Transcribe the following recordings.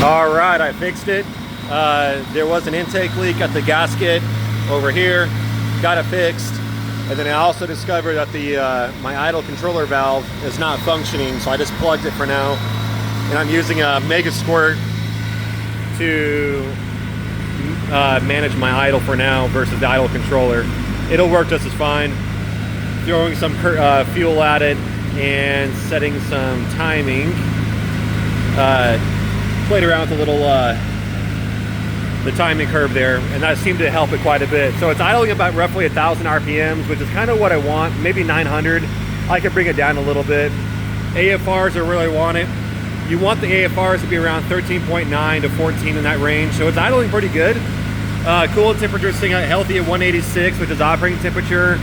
All right, I fixed it. There was an intake leak at the gasket over here. Got it fixed. And then I also discovered that the my idle controller valve is not functioning, so I just plugged it for now. And I'm using a Mega Squirt to manage my idle for now versus the idle controller. It'll work just as fine. Throwing some fuel at it and setting some timing. Played around with a little the timing curve there, and that seemed to help it quite a bit. So it's idling about roughly 1,000 RPMs, which is kind of what I want, maybe 900. I could bring it down a little bit. AFRs are where I want it. You want the AFRs to be around 13.9 to 14 in that range, so it's idling pretty good. Coolant temperature staying healthy at 186, which is operating temperature.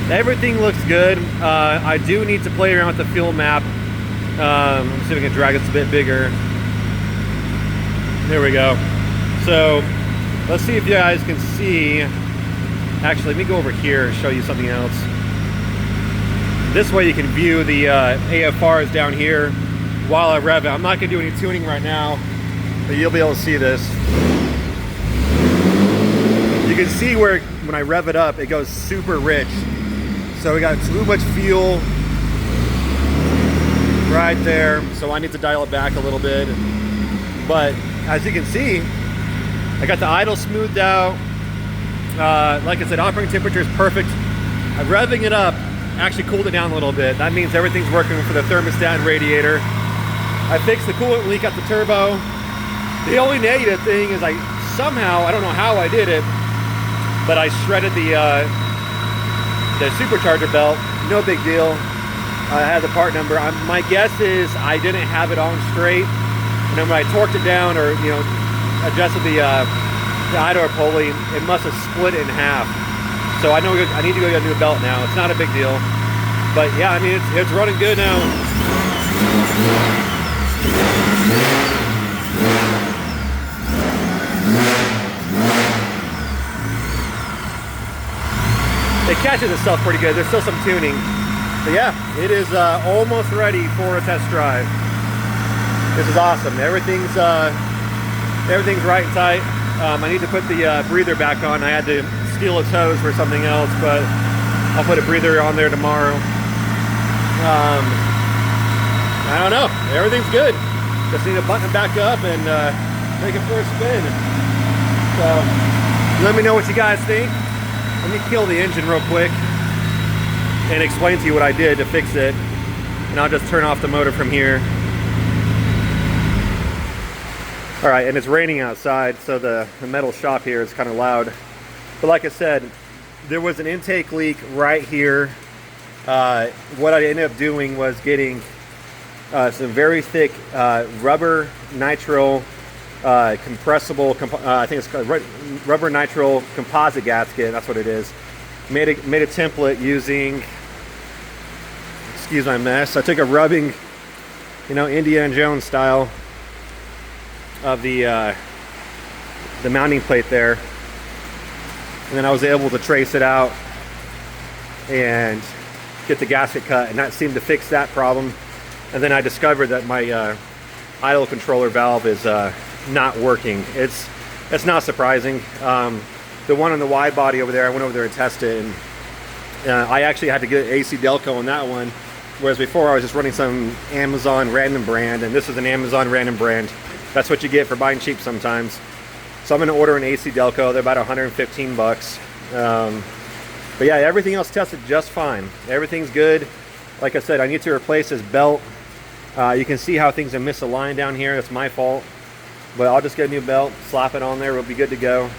Everything looks good. I do need to play around with the fuel map. Let me see if I can drag this a bit bigger. There we go. So let's see if you guys can see. Actually, let me go over here and show you something else. This way you can view the AFRs down here while I rev it. I'm not going to do any tuning right now, but you'll be able to see this. You can see where when I rev it up, it goes super rich. So we got too much fuel right there, so I need to dial it back a little bit. But as you can see, I got the idle smoothed out. Like I said, operating temperature is perfect. I'm revving it up, actually cooled it down a little bit. That means everything's working for the thermostat and radiator. I fixed the coolant leak at the turbo. The only negative thing is I don't know how I did it, but I shredded the supercharger belt. No big deal. I had the part number. My guess is I didn't have it on straight. And then when I torqued it down, or adjusted the idler pulley, it must have split it in half. So I know I need to go get a new belt now. It's not a big deal, but yeah, I mean it's running good now. It catches itself pretty good. There's still some tuning, but yeah, it is almost ready for a test drive. This is awesome. Everything's right and tight. I need to put the breather back on. I had to steal its hose for something else, but I'll put a breather on there tomorrow. I don't know. Everything's good. Just need to button it back up and take it for a spin. So let me know what you guys think. Let me kill the engine real quick and explain to you what I did to fix it. And I'll just turn off the motor from here. All right, and it's raining outside, so the metal shop here is kind of loud. But like I said, there was an intake leak right here. What I ended up doing was getting some very thick rubber nitrile compressible, I think it's called rubber nitrile composite gasket. That's what it is. Made a template using, excuse my mess, I took a rubbing, Indiana Jones style of the mounting plate there, and then I was able to trace it out and get the gasket cut, and that seemed to fix that problem. And then I discovered that my idle controller valve is not working. It's not surprising. The one on the wide body over there, I went over there and tested, and I actually had to get AC Delco on that one, whereas before I was just running some Amazon random brand, and this is an Amazon random brand. That's what you get for buying cheap sometimes. So I'm going to order an AC Delco. They're about 115 bucks. But yeah, everything else tested just fine. Everything's good. Like I said, I need to replace this belt. You can see how things are misaligned down here. That's my fault. But I'll just get a new belt, slap it on there. We'll be good to go.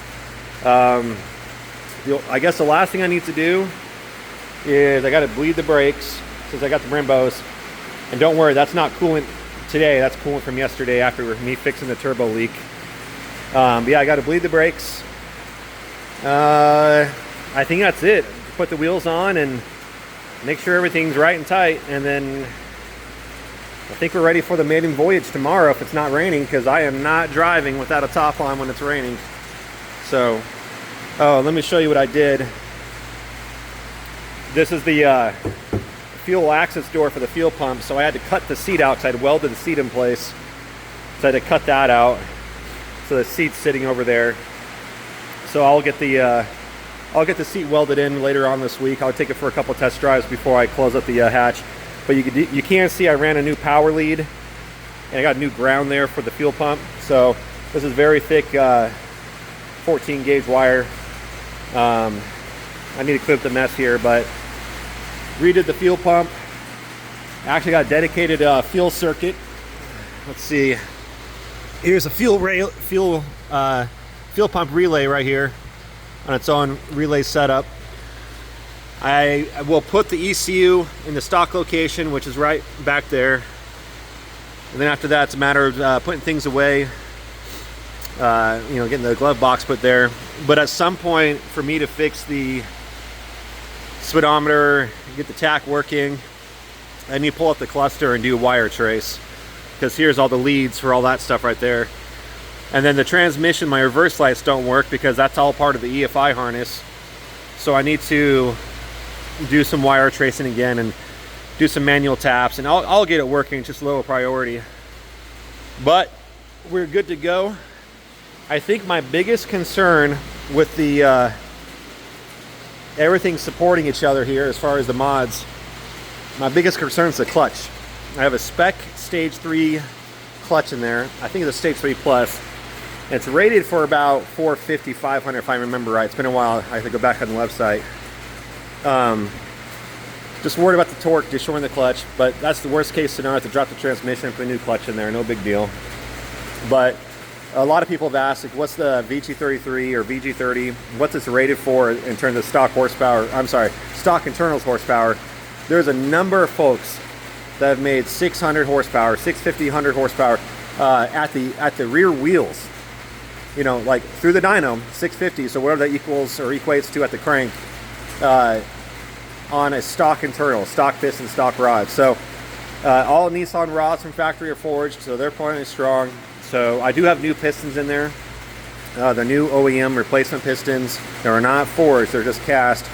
I guess the last thing I need to do is I got to bleed the brakes since I got the Brimbos. And don't worry, that's not coolant today. That's coolant from yesterday after me fixing the turbo leak. But yeah, I got to bleed the brakes. I think that's it. Put the wheels on and make sure everything's right and tight, and then I think we're ready for the maiden voyage tomorrow if it's not raining, because I am not driving without a top on when it's raining. So, let me show you what I did. This is the fuel access door for the fuel pump, so I had to cut the seat out because I had welded the seat in place. So I had to cut that out. So the seat's sitting over there. So I'll get the seat welded in later on this week. I'll take it for a couple test drives before I close up the hatch. But you can see I ran a new power lead, and I got a new ground there for the fuel pump. So this is very thick 14 gauge wire. I need to clean up the mess here, but redid the fuel pump. I actually got a dedicated fuel circuit. Let's see. Here's a fuel pump relay right here on its own relay setup. I will put the ECU in the stock location, which is right back there. And then after that, it's a matter of putting things away, you know, getting the glove box put there. But at some point, for me to fix the speedometer, get the tach working, I need to pull up the cluster and do a wire trace, because here's all the leads for all that stuff right there. And then the transmission, my reverse lights don't work because that's all part of the EFI harness. So I need to do some wire tracing again and do some manual taps, and I'll get it working. It's just low priority. But we're good to go. I think my biggest concern with the everything supporting each other here as far as the mods, my biggest concern is the clutch. I have a spec stage 3 clutch in there. I think it's a stage 3 plus. It's rated for about 450, 500 if I remember right. It's been a while. I have to go back on the website. Just worried about the torque, destroying the clutch, but that's the worst case scenario. I have to drop the transmission and put a new clutch in there. No big deal. But a lot of people have asked, like, what's the VG33 or VG30? What's it's rated for in terms of stock horsepower? I'm sorry, stock internals horsepower. There's a number of folks that have made 600 horsepower, 650, 100 horsepower at the rear wheels. You know, like through the dyno, 650, so whatever that equals or equates to at the crank, on a stock internal, stock piston, stock rod. So all Nissan rods from factory are forged, so they're plenty strong. So I do have new pistons in there. The new OEM replacement pistons. They're not forged, they're just cast.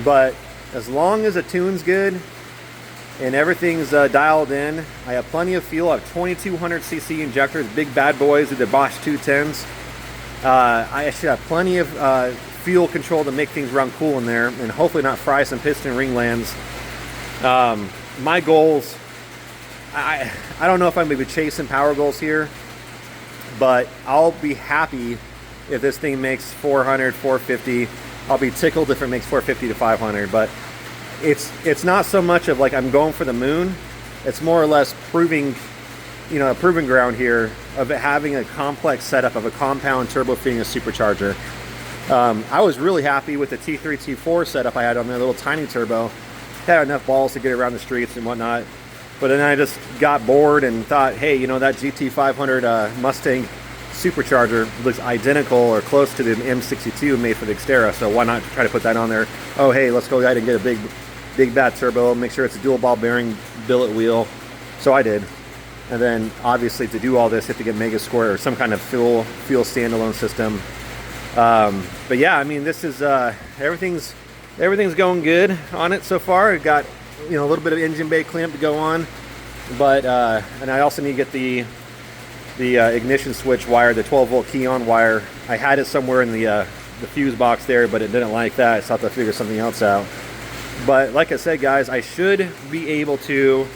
But as long as the tune's good and everything's dialed in, I have plenty of fuel. I have 2200cc injectors, big bad boys with the Bosch 210s. I should have plenty of fuel control to make things run cool in there, and hopefully not fry some piston ring lands. My goals, I don't know if I'm going to be chasing power goals here, but I'll be happy if this thing makes 400, 450. I'll be tickled if it makes 450 to 500, but it's not so much of like I'm going for the moon. It's more or less proving, you know, a proving ground here of it having a complex setup of a compound turbo feeding a supercharger. I was really happy with the T3, T4 setup I had on the little tiny turbo. Had enough balls to get around the streets and whatnot. But then I just got bored and thought, hey, you know, that GT500 Mustang supercharger looks identical or close to the M62 made for the Xterra, so why not try to put that on there? Oh, hey, let's go ahead and get a big bad turbo, make sure it's a dual ball bearing billet wheel. So I did. And then obviously to do all this, you have to get Mega Square or some kind of fuel standalone system. But yeah, I mean, this is everything's going good on it so far. I've got, you know, a little bit of engine bay clamp to go on, but and I also need to get the ignition switch wire, the 12 volt key on wire. I had it somewhere in the fuse box there, but it didn't like that, so I have to figure something else out. But like I said, guys, I should be able to,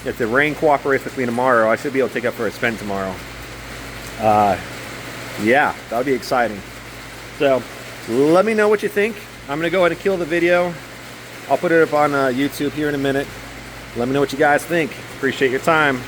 if the rain cooperates with me tomorrow, I should be able to take up for a spin tomorrow. Yeah, that would be exciting. So let me know what you think. I'm gonna go ahead and kill the video. I'll put it up on YouTube here in a minute. Let me know what you guys think. Appreciate your time.